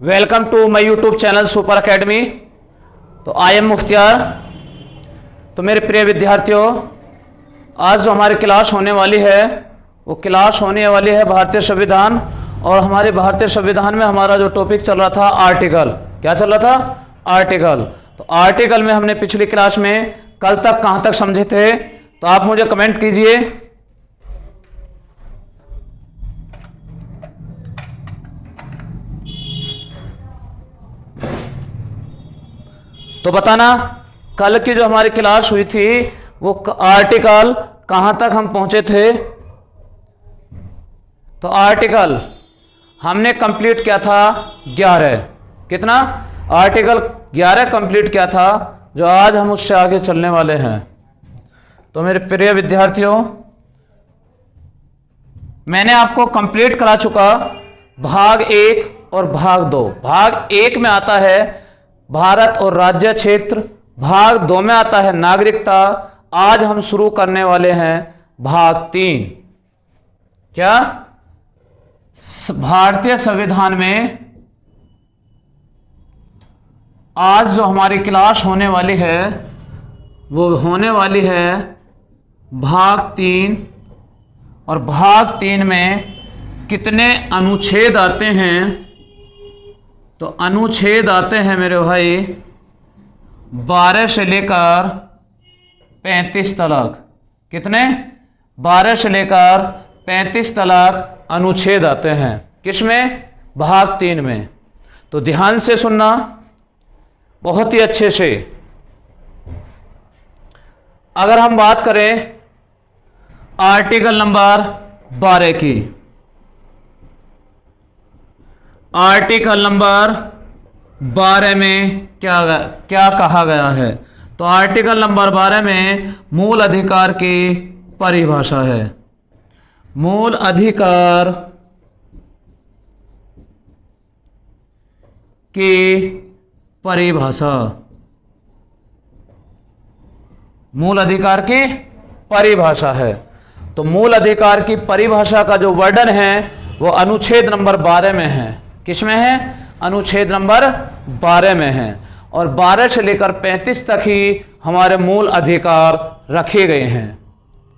Welcome to my YouTube channel super academy. तो I M Mukhtiar. तो मेरे प्रिय विद्यार्थियों, आज जो हमारी क्लास होने वाली है वो क्लास होने वाली है भारतीय संविधान। और हमारे भारतीय संविधान में हमारा जो टॉपिक चल रहा था आर्टिकल, क्या चल रहा था? आर्टिकल। तो आर्टिकल में हमने पिछली क्लास में कल तक कहाँ तक समझे थे? तो आप मुझे कमेंट कीजिए। तो बताना कल की जो हमारी क्लास हुई थी वो आर्टिकल कहां तक हम पहुंचे थे। तो आर्टिकल हमने कंप्लीट किया था 11। कितना? आर्टिकल 11 कंप्लीट किया था, जो आज हम उससे आगे चलने वाले हैं। तो मेरे प्रिय विद्यार्थियों, मैंने आपको कंप्लीट करा चुका भाग 1 और भाग 2। भाग 1 में आता है भारत और राज्य क्षेत्र, भाग 2 में आता है नागरिकता। आज हम शुरू करने वाले हैं भाग 3। क्या? भारतीय संविधान में आज जो हमारी क्लास होने वाली है वो होने वाली है भाग 3। और भाग 3 में कितने अनुच्छेद आते हैं? तो अनुच्छेद आते हैं मेरे भाई 12 से लेकर 35 तक। कितने? 12 से लेकर 35 तक अनुच्छेद आते हैं। किसमें? भाग 3 में। तो ध्यान से सुनना बहुत ही अच्छे से। अगर हम बात करें आर्टिकल नंबर 12 की, आर्टिकल नंबर 12 में क्या कहा गया है? तो आर्टिकल नंबर 12 में मूल अधिकार की परिभाषा है। मूल अधिकार की परिभाषा। मूल अधिकार की परिभाषा है। तो मूल अधिकार की परिभाषा का जो वर्णन है वो अनुच्छेद नंबर 12 में है। किसमें है? अनुच्छेद नंबर 12 में है। और 12 से लेकर 35 तक ही हमारे मूल अधिकार रखे गए हैं।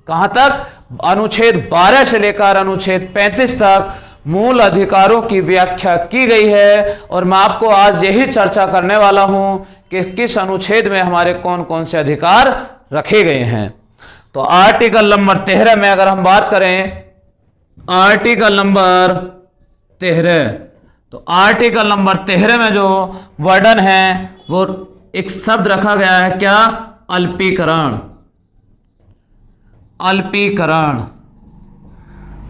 कहां तक? अनुच्छेद 12 से लेकर अनुच्छेद 35 तक मूल अधिकारों की व्याख्या की गई है। और मैं आपको आज यही चर्चा करने वाला हूं कि किस अनुच्छेद में हमारे कौन कौन से अधिकार रखे गए हैं। तो आर्टिकल नंबर 13 में अगर हम बात करें, आर्टिकल नंबर 13, तो आर्टिकल नंबर 13 में जो वर्णन है वो एक शब्द रखा गया है। क्या? अल्पीकरण। अल्पीकरण।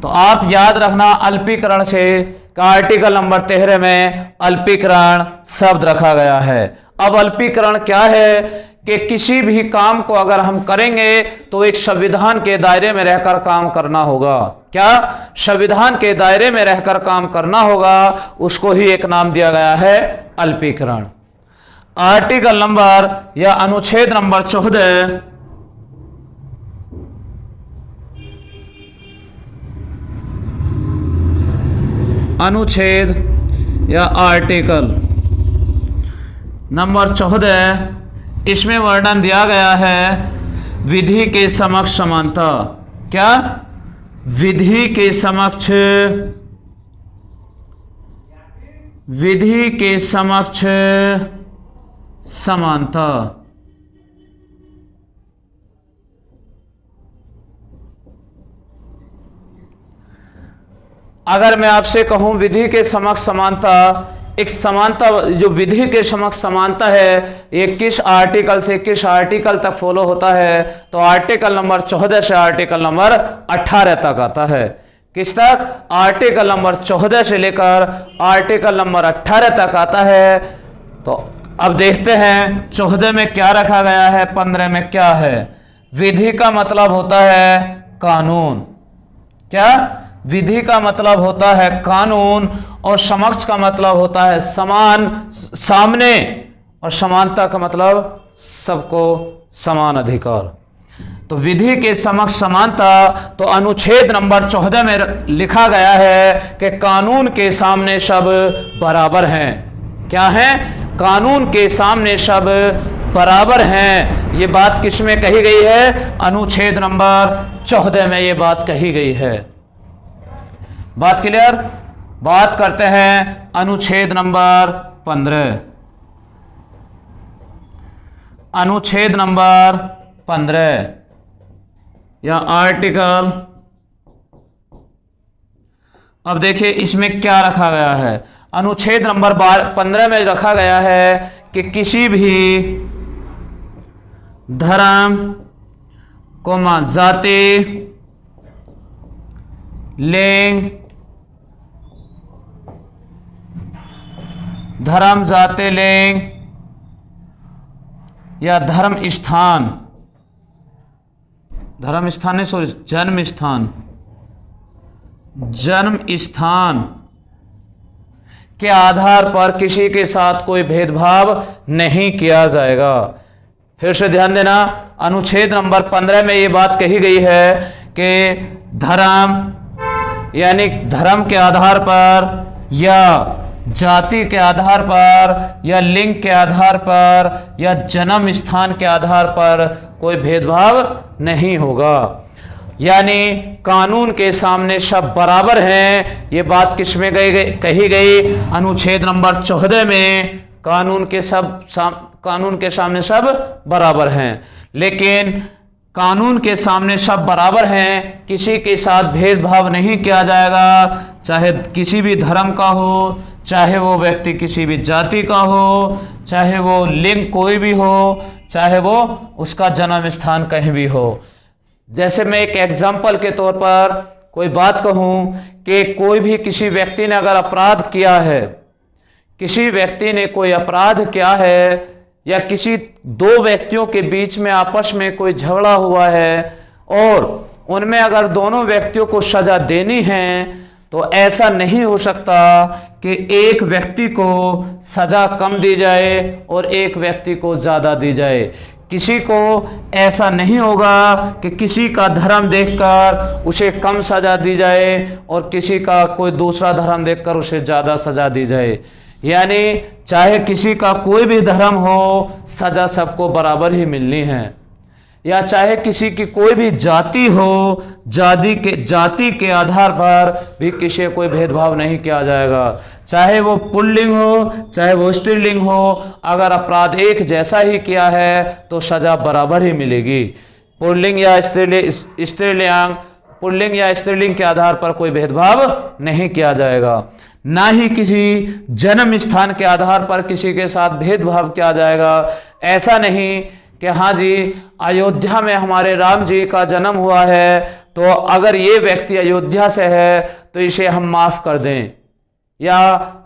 तो आप याद रखना अल्पीकरण से आर्टिकल नंबर 13 में अल्पीकरण शब्द रखा गया है। अब अल्पीकरण क्या है कि किसी भी काम को अगर हम करेंगे तो एक संविधान के दायरे में रहकर काम करना होगा। क्या? संविधान के दायरे में रहकर काम करना होगा। उसको ही एक नाम दिया गया है अल्पीकरण। आर्टिकल नंबर या अनुच्छेद नंबर 14, अनुच्छेद या आर्टिकल नंबर 14, इसमें वर्णन दिया गया है विधि के समक्ष समानता। क्या? विधि के समक्ष, विधि के समक्ष समानता। अगर मैं आपसे कहूं विधि के समक्ष समानता, एक समानता जो विधि के समक्ष समानता है ये किस आर्टिकल से किस आर्टिकल तक फॉलो होता है? तो आर्टिकल नंबर 14 से आर्टिकल नंबर 18 तक आता है। किस तक? आर्टिकल नंबर 14 से लेकर आर्टिकल नंबर 18 तक आता है। तो अब देखते हैं 14 में क्या रखा गया है, 15 में क्या है। विधि का मतलब होता है कानून। क्या? विधि का मतलब होता है कानून। और समक्ष का मतलब होता है समान, सामने। और समानता का मतलब सबको समान अधिकार। तो विधि के समक्ष समानता, तो अनुच्छेद नंबर 14 में लिखा गया है कि कानून के सामने सब बराबर हैं। क्या है? कानून के सामने सब बराबर हैं। ये बात किस में कही गई है? अनुच्छेद नंबर 14 में ये बात कही गई है। बात क्लियर? बात करते हैं अनुच्छेद नंबर 15। अनुच्छेद नंबर 15 या आर्टिकल, अब देखिए इसमें क्या रखा गया है। अनुच्छेद नंबर 15 में रखा गया है कि किसी भी धर्म कोमा जाति, लिंग, धर्म, जाति, लिंग या धर्म स्थान, धर्म स्थान नहीं सॉरी जन्म स्थान, जन्म स्थान के आधार पर किसी के साथ कोई भेदभाव नहीं किया जाएगा। फिर से ध्यान देना, अनुच्छेद नंबर 15 में ये बात कही गई है कि धर्म यानी धर्म के आधार पर या जाति के आधार पर या लिंग के आधार पर या जन्म स्थान के आधार पर कोई भेदभाव नहीं होगा। यानी कानून के सामने सब बराबर हैं। ये बात किस में कही गई? अनुच्छेद नंबर 14 में कानून के सामने सब बराबर हैं। लेकिन कानून के सामने सब बराबर हैं, किसी के साथ भेदभाव नहीं किया जाएगा, चाहे किसी भी धर्म का हो, चाहे वो व्यक्ति किसी भी जाति का हो, चाहे वो लिंग कोई भी हो, चाहे वो उसका जन्म स्थान कहीं भी हो। जैसे मैं एक एग्जाम्पल के तौर पर कोई बात कहूं कि कोई भी किसी व्यक्ति ने अगर अपराध किया है, किसी व्यक्ति ने कोई अपराध किया है या किसी दो व्यक्तियों के बीच में आपस में कोई झगड़ा हुआ है और उनमें अगर दोनों व्यक्तियों को सजा देनी है तो ऐसा नहीं हो सकता कि एक व्यक्ति को सजा कम दी जाए और एक व्यक्ति को ज़्यादा दी जाए। किसी को ऐसा नहीं होगा कि किसी का धर्म देखकर उसे कम सजा दी जाए और किसी का कोई दूसरा धर्म देखकर उसे ज़्यादा सजा दी जाए। यानी चाहे किसी का कोई भी धर्म हो, सजा सबको बराबर ही मिलनी है। या चाहे किसी की कोई भी जाति हो, जाति के आधार पर भी किसी कोई भेदभाव नहीं किया जाएगा। चाहे वो पुल्लिंग हो, चाहे वो स्त्रीलिंग हो, अगर अपराध एक जैसा ही किया है तो सजा बराबर ही मिलेगी। पुल्लिंग या स्त्रीलिंग के आधार पर कोई भेदभाव नहीं किया जाएगा। ना ही किसी जन्म स्थान के आधार पर किसी के साथ भेदभाव किया जाएगा। ऐसा नहीं कि हाँ जी अयोध्या में हमारे राम जी का जन्म हुआ है तो अगर ये व्यक्ति अयोध्या से है तो इसे हम माफ कर दें, या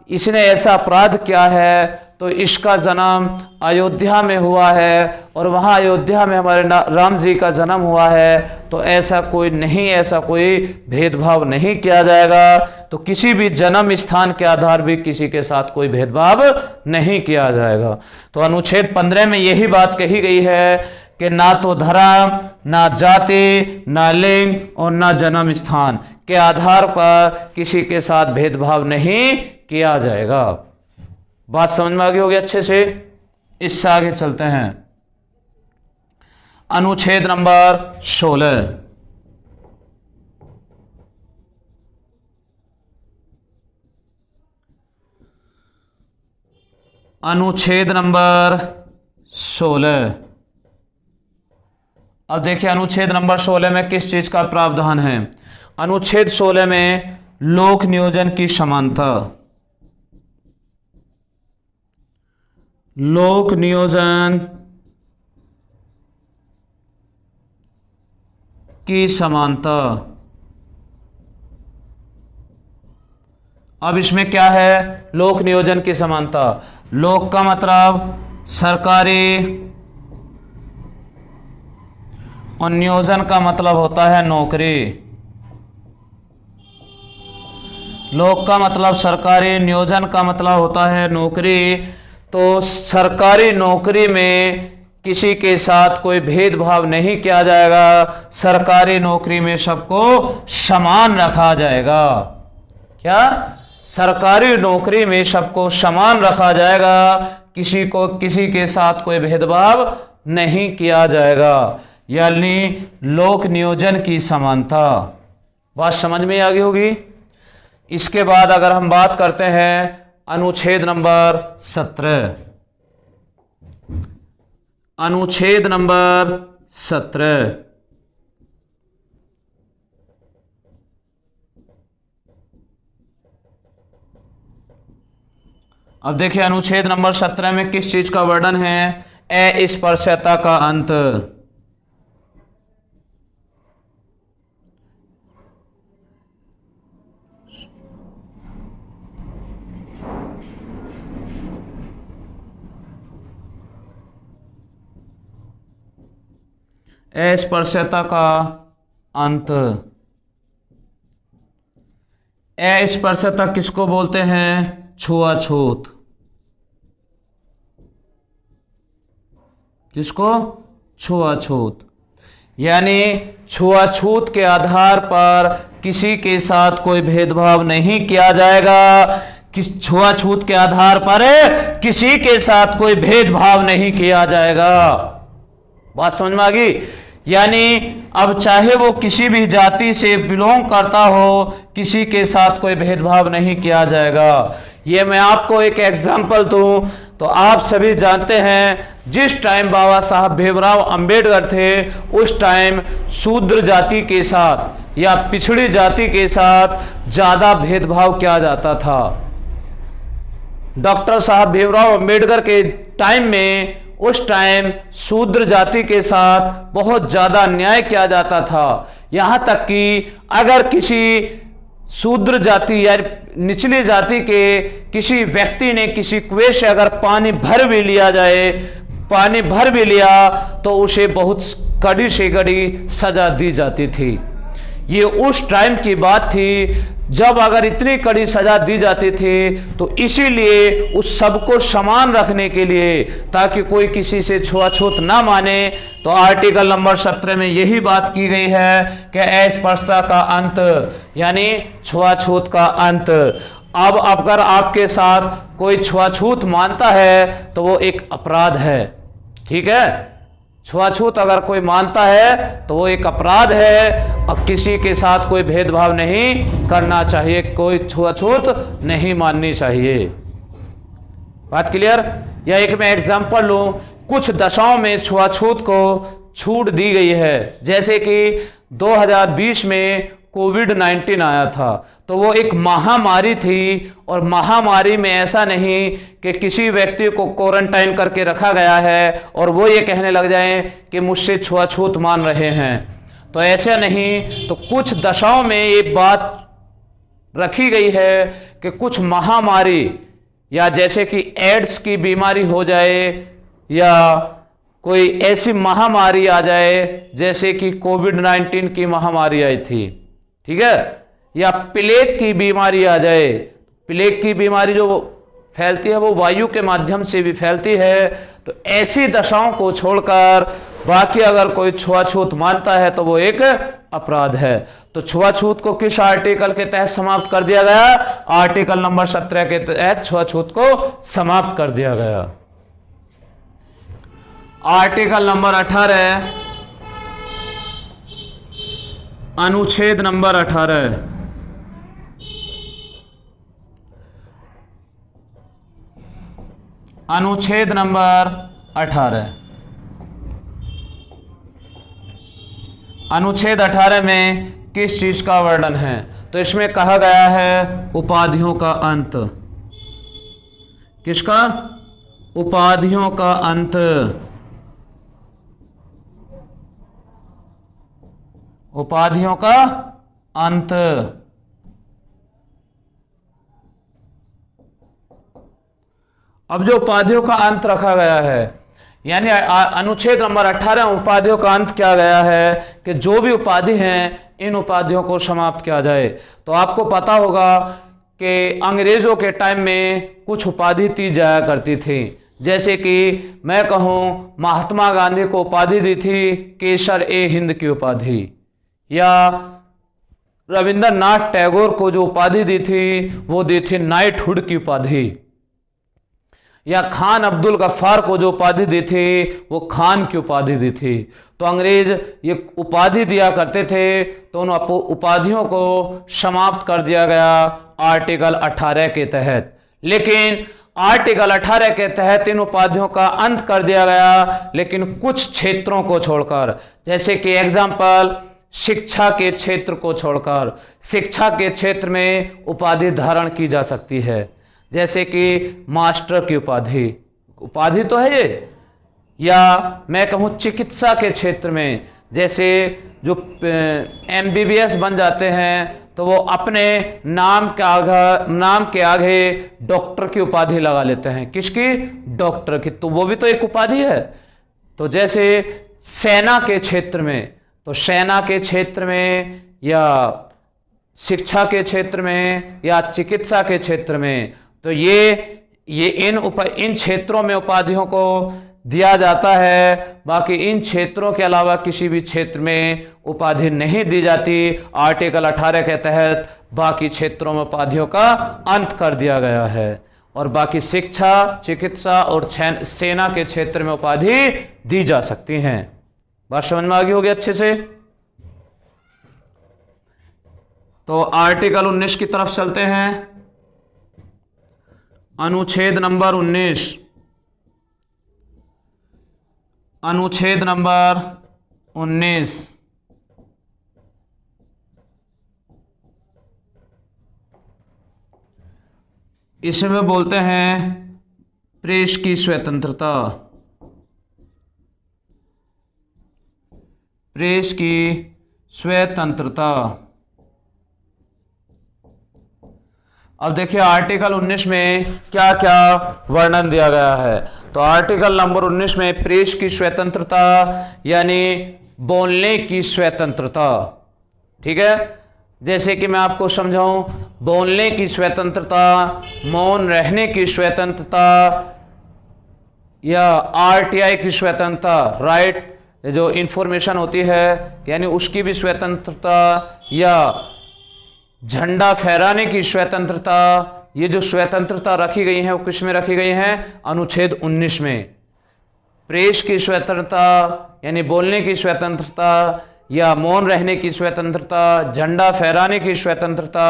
इसने ऐसा अपराध किया है तो इसका जन्म अयोध्या में हुआ है और वहाँ अयोध्या में हमारे राम जी का जन्म हुआ है, तो ऐसा कोई नहीं, ऐसा कोई भेदभाव नहीं किया जाएगा। तो किसी भी जन्म स्थान के आधार भी किसी के साथ कोई भेदभाव नहीं किया जाएगा। तो अनुच्छेद 15 में यही बात कही गई है कि ना तो धर्म, ना जाति, ना लिंग और ना जन्म स्थान के आधार पर किसी के साथ भेदभाव नहीं किया जाएगा। बात समझ में आ गई होगी अच्छे से। इससे आगे चलते हैं अनुच्छेद नंबर 16। अनुच्छेद नंबर 16। अब देखिए अनुच्छेद नंबर 16 में किस चीज का प्रावधान है। अनुच्छेद 16 में लोक नियोजन की समानता, लोक नियोजन की समानता। अब इसमें क्या है? लोक नियोजन की समानता। लोक का मतलब सरकारी और नियोजन का मतलब होता है नौकरी। लोक का मतलब सरकारी, नियोजन का मतलब होता है नौकरी। तो सरकारी नौकरी में किसी के साथ कोई भेदभाव नहीं किया जाएगा। सरकारी नौकरी में सबको समान रखा जाएगा। क्या? सरकारी नौकरी में सबको समान रखा जाएगा, किसी को किसी के साथ कोई भेदभाव नहीं किया जाएगा, यानी लोक नियोजन की समानता। बात समझ में आ गई होगी। इसके बाद अगर हम बात करते हैं अनुच्छेद नंबर 17, अनुच्छेद नंबर 17, अब देखिए अनुच्छेद नंबर 17 में किस चीज का वर्णन है? अस्पृश्यता का अंत। अस्पृश्यता का अंत। अस्पृश्यता किसको बोलते हैं? छुआछूत। किसको? छुआछूत। यानी छुआछूत के आधार पर किसी के साथ कोई भेदभाव नहीं किया जाएगा। छुआछूत के आधार पर किसी के साथ कोई भेदभाव नहीं किया जाएगा। बात समझ में आ गई? यानी अब चाहे वो किसी भी जाति से बिलोंग करता हो, किसी के साथ कोई भेदभाव नहीं किया जाएगा। ये मैं आपको एक एग्जाम्पल दूं तो आप सभी जानते हैं जिस टाइम बाबा साहब भीमराव अंबेडकर थे उस टाइम शूद्र जाति के साथ या पिछड़ी जाति के साथ ज्यादा भेदभाव किया जाता था। डॉक्टर साहब भीमराव अंबेडकर के टाइम में उस टाइम शूद्र जाति के साथ बहुत ज्यादा अन्याय किया जाता था। यहां तक कि अगर किसी शूद्र जाति या निचली जाति के किसी व्यक्ति ने किसी कुएं से अगर पानी भर भी लिया तो उसे बहुत कड़ी से कड़ी सजा दी जाती थी। ये उस टाइम की बात थी जब अगर इतनी कड़ी सजा दी जाती थी, तो इसीलिए उस सबको समान रखने के लिए ताकि कोई किसी से छुआछूत ना माने, तो आर्टिकल नंबर 17 में यही बात की गई है कि अस्पृश्यता का अंत यानी छुआछूत का अंत। अब अगर आपके साथ कोई छुआछूत मानता है तो वो एक अपराध है। ठीक है, छुआछूत अगर कोई मानता है तो वो एक अपराध है और किसी के साथ कोई भेदभाव नहीं करना चाहिए, कोई छुआछूत नहीं माननी चाहिए। बात क्लियर? या एक मैं एग्जांपल लूं, कुछ दशाओं में छुआछूत को छूट दी गई है। जैसे कि 2020 में कोविड-19 आया था, तो वो एक महामारी थी और महामारी में ऐसा नहीं कि किसी व्यक्ति को क्वारंटाइन करके रखा गया है और वो ये कहने लग जाएं कि मुझसे छुआछूत मान रहे हैं, तो ऐसा नहीं। तो कुछ दशाओं में ये बात रखी गई है कि कुछ महामारी या जैसे कि एड्स की बीमारी हो जाए या कोई ऐसी महामारी आ जाए जैसे कि कोविड-19 की महामारी आई थी, ठीक है, या प्लेग की बीमारी आ जाए। प्लेग की बीमारी जो फैलती है वो वायु के माध्यम से भी फैलती है। तो ऐसी दशाओं को छोड़कर बाकी अगर कोई छुआछूत मानता है तो वो एक अपराध है। तो छुआछूत को किस आर्टिकल के तहत समाप्त कर दिया गया? आर्टिकल नंबर 17 के तहत छुआछूत को समाप्त कर दिया गया। आर्टिकल नंबर 18, अनुच्छेद नंबर 18, अनुच्छेद नंबर 18, अनुच्छेद 18 में किस चीज का वर्णन है? तो इसमें कहा गया है उपाधियों का अंत। किसका? उपाधियों का अंत। उपाधियों का अंत। अब जो उपाधियों का अंत रखा गया है, यानी अनुच्छेद नंबर 18 उपाधियों का अंत किया गया है कि जो भी उपाधि हैं इन उपाधियों को समाप्त किया जाए। तो आपको पता होगा कि अंग्रेजों के टाइम में कुछ उपाधि दी जाया करती थी। जैसे कि मैं कहूँ महात्मा गांधी को उपाधि दी थी केसर ए हिंद की उपाधि, या रविंद्रनाथ टैगोर को जो उपाधि दी थी वो दी थी नाइटहुड की उपाधि, या खान अब्दुल गफ्फार को जो उपाधि दी थी वो खान की उपाधि दी थी। तो अंग्रेज ये उपाधि दिया करते थे, तो उन उपाधियों को समाप्त कर दिया गया आर्टिकल 18 के तहत। लेकिन आर्टिकल 18 के तहत इन उपाधियों का अंत कर दिया गया, लेकिन कुछ क्षेत्रों को छोड़कर, जैसे कि एग्जाम्पल शिक्षा के क्षेत्र को छोड़कर। शिक्षा के क्षेत्र में उपाधि धारण की जा सकती है, जैसे कि मास्टर की उपाधि तो है ये, या मैं कहूँ चिकित्सा के क्षेत्र में, जैसे जो MBBS बन जाते हैं तो वो अपने नाम के आगे डॉक्टर की उपाधि लगा लेते हैं। किसकी? डॉक्टर की। तो वो भी तो एक उपाधि है। तो जैसे सेना के क्षेत्र में, तो सेना के क्षेत्र में या शिक्षा के क्षेत्र में या चिकित्सा के क्षेत्र में, तो ये इन क्षेत्रों में उपाधियों को दिया जाता है। बाकी इन क्षेत्रों के अलावा किसी भी क्षेत्र में उपाधि नहीं दी जाती। आर्टिकल 18 के तहत बाकी क्षेत्रों में उपाधियों का अंत कर दिया गया है, और बाकी शिक्षा, चिकित्सा और सेना के क्षेत्र में उपाधि दी जा सकती हैं। बात समझ में आ गई होगी अच्छे से। तो आर्टिकल 19 की तरफ चलते हैं। अनुच्छेद नंबर 19, अनुच्छेद नंबर 19 इसमें बोलते हैं प्रेस की स्वतंत्रता। प्रेस की स्वतंत्रता। अब देखिए आर्टिकल 19 में क्या क्या वर्णन दिया गया है। तो आर्टिकल नंबर 19 में प्रेस की स्वतंत्रता यानी बोलने की स्वतंत्रता, ठीक है। जैसे कि मैं आपको समझाऊं, बोलने की स्वतंत्रता, मौन रहने की स्वतंत्रता, या RTI की स्वतंत्रता, राइट जो इंफॉर्मेशन होती है यानी उसकी भी स्वतंत्रता, या झंडा फहराने की स्वतंत्रता। ये जो स्वतंत्रता रखी गई है वो किस में रखी गई है? अनुच्छेद 19 में। प्रेस की स्वतंत्रता यानी बोलने की स्वतंत्रता, या मौन रहने की स्वतंत्रता, झंडा फहराने की स्वतंत्रता,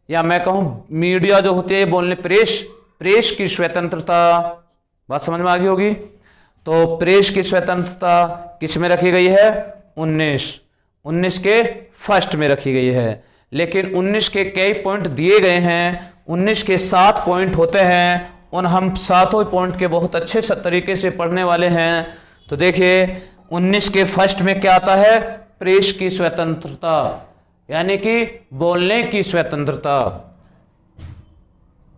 या मैं कहूं मीडिया जो होती है बोलने, प्रेस की स्वतंत्रता। बात समझ में आ गई होगी। तो प्रेस की स्वतंत्रता किस में रखी गई है? 19 के फर्स्ट में रखी गई है। लेकिन 19 के कई पॉइंट दिए गए हैं। 19 के 7 पॉइंट होते हैं, उन हम सातों पॉइंट के बहुत अच्छे तरीके से पढ़ने वाले हैं। तो देखिए 19 के फर्स्ट में क्या आता है? प्रेस की स्वतंत्रता यानी कि बोलने की स्वतंत्रता।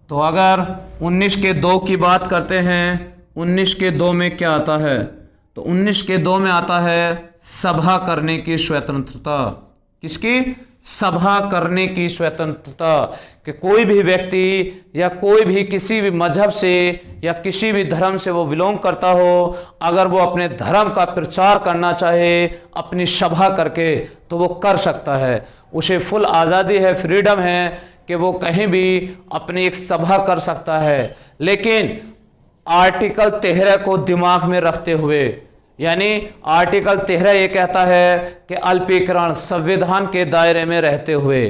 तो अगर 19 के 2 की बात करते हैं, 19 के 2 में क्या आता है? तो 19 के 2 में आता है सभा करने की स्वतंत्रता। किसकी? सभा करने की स्वतंत्रता। कि कोई भी व्यक्ति या कोई भी किसी भी मजहब से या किसी भी धर्म से वो बिलोंग करता हो, अगर वो अपने धर्म का प्रचार करना चाहे अपनी सभा करके, तो वो कर सकता है। उसे फुल आज़ादी है, फ्रीडम है कि वो कहीं भी अपनी एक सभा कर सकता है। लेकिन आर्टिकल 13 को दिमाग में रखते हुए, यानी आर्टिकल 13 ये कहता है कि अल्पीकरण, संविधान के दायरे में रहते हुए,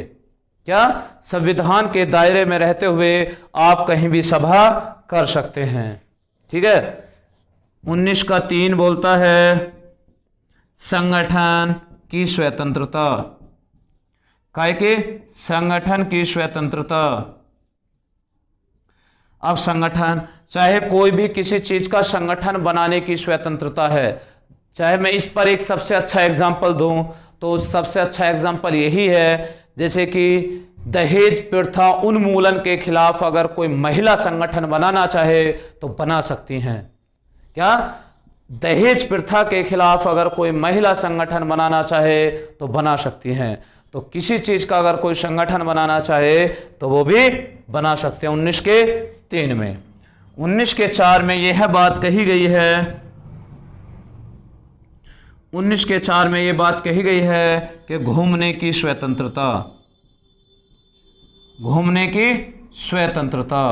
क्या संविधान के दायरे में रहते हुए आप कहीं भी सभा कर सकते हैं, ठीक है। 19 का 3 बोलता है संगठन की स्वतंत्रता। काय के? संगठन की स्वतंत्रता। अब संगठन, चाहे कोई भी किसी चीज का संगठन बनाने की स्वतंत्रता है। चाहे मैं इस पर एक सबसे अच्छा एग्जांपल दूं, तो सबसे अच्छा एग्जांपल यही है, जैसे कि दहेज प्रथा उन्मूलन के खिलाफ अगर कोई महिला संगठन बनाना चाहे तो बना सकती हैं। क्या? दहेज प्रथा के खिलाफ अगर कोई महिला संगठन बनाना चाहे तो बना सकती हैं। तो किसी चीज का अगर कोई संगठन बनाना चाहे तो वो भी बना सकते हैं। 19 के 3 में। 19 के 4 में यह बात कही गई है, 19 के 4 में ये बात कही गई है कि घूमने की स्वतंत्रता, घूमने की स्वतंत्रता।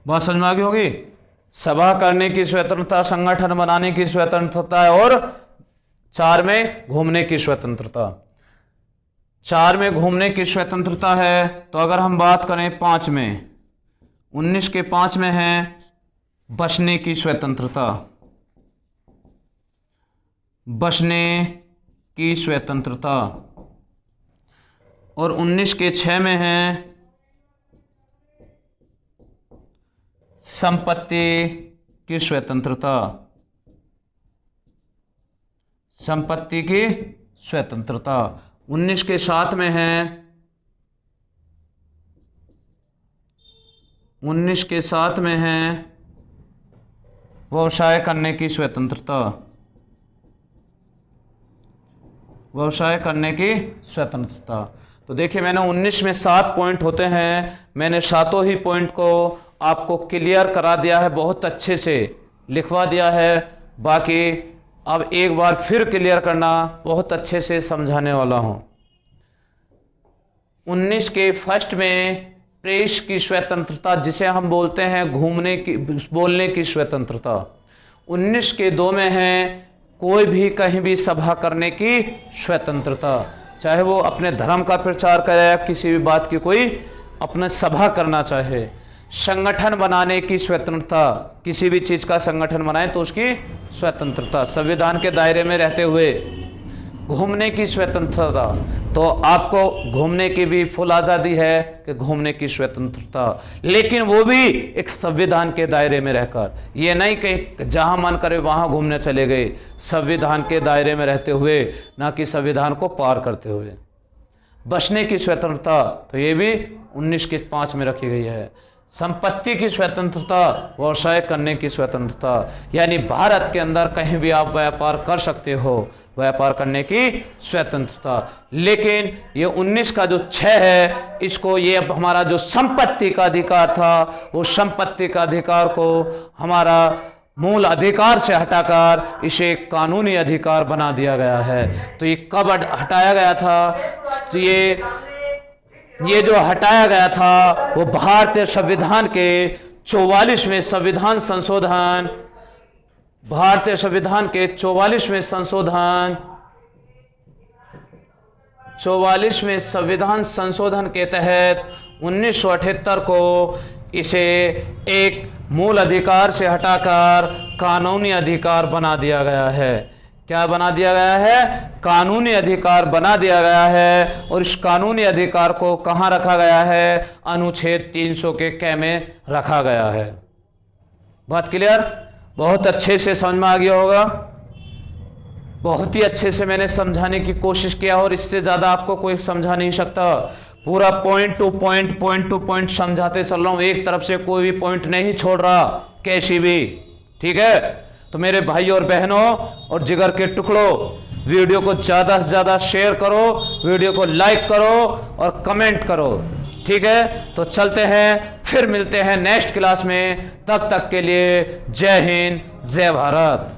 बात समझ में आ गई होगी। सभा करने की स्वतंत्रता, संगठन बनाने की स्वतंत्रता और 4 में घूमने की स्वतंत्रता। 4 में घूमने की स्वतंत्रता है। तो अगर हम बात करें 5 में, 19 के 5 में है बचने की स्वतंत्रता, बचने की स्वतंत्रता। और 19 के 6 में है संपत्ति की स्वतंत्रता, संपत्ति की स्वतंत्रता। 19 के 7 में है, 19 के 7 में है व्यवसाय करने की स्वतंत्रता, व्यवसाय करने की स्वतंत्रता। तो देखिए मैंने 19 में 7 पॉइंट होते हैं, मैंने सातों ही पॉइंट को आपको क्लियर करा दिया है, बहुत अच्छे से लिखवा दिया है। बाकी अब एक बार फिर क्लियर करना, बहुत अच्छे से समझाने वाला हूं। 19 के फर्स्ट में प्रेस की स्वतंत्रता, जिसे हम बोलते हैं घूमने की, बोलने की स्वतंत्रता। 19 के 2 में है कोई भी कहीं भी सभा करने की स्वतंत्रता, चाहे वो अपने धर्म का प्रचार करे या किसी भी बात की कोई अपने सभा करना चाहे। संगठन बनाने की स्वतंत्रता, किसी भी चीज का संगठन बनाए तो उसकी स्वतंत्रता, संविधान के दायरे में रहते हुए। घूमने की स्वतंत्रता, तो आपको घूमने की भी फुल आज़ादी है कि घूमने की स्वतंत्रता, लेकिन वो भी एक संविधान के दायरे में रहकर। ये नहीं कि जहां मन करे वहां घूमने चले गए, संविधान के दायरे में रहते हुए, ना कि संविधान को पार करते हुए। बचने की स्वतंत्रता, तो ये भी 19 के 5 में रखी गई है। संपत्ति की स्वतंत्रता, व्यवसाय करने की स्वतंत्रता, यानी भारत के अंदर कहीं भी आप व्यापार कर सकते हो, व्यापार करने की स्वतंत्रता। लेकिन ये 19 का जो 6 है, इसको ये अब हमारा जो संपत्ति का अधिकार था, वो संपत्ति का अधिकार को हमारा मूल अधिकार से हटाकर इसे कानूनी अधिकार बना दिया गया है। तो ये कब हटाया गया था? तो ये जो हटाया गया था वो भारतीय संविधान के 44वें संविधान संशोधन, भारतीय संविधान के 44वें संशोधन, 44वें संविधान संशोधन के तहत 1978 को इसे एक मूल अधिकार से हटाकर कानूनी अधिकार बना दिया गया है। क्या बना दिया गया है? कानूनी अधिकार बना दिया गया है। और इस कानूनी अधिकार को कहां रखा गया है? अनुच्छेद 300 के क में रखा गया है। बात क्लियर? बहुत अच्छे से समझ में आ गया होगा। बहुत ही अच्छे से मैंने समझाने की कोशिश किया और इससे ज्यादा आपको कोई समझा नहीं सकता। पूरा पॉइंट टू पॉइंट समझाते चल रहा हूं, एक तरफ से कोई भी पॉइंट नहीं छोड़ रहा कैसी भी। ठीक है? तो मेरे भाई और बहनों और जिगर के टुकड़ों, वीडियो को ज्यादा से ज्यादा शेयर करो, वीडियो को लाइक करो और कमेंट करो। ठीक है? तो चलते हैं, फिर मिलते हैं नेक्स्ट क्लास में। तब तक के लिए जय हिंद, जय भारत।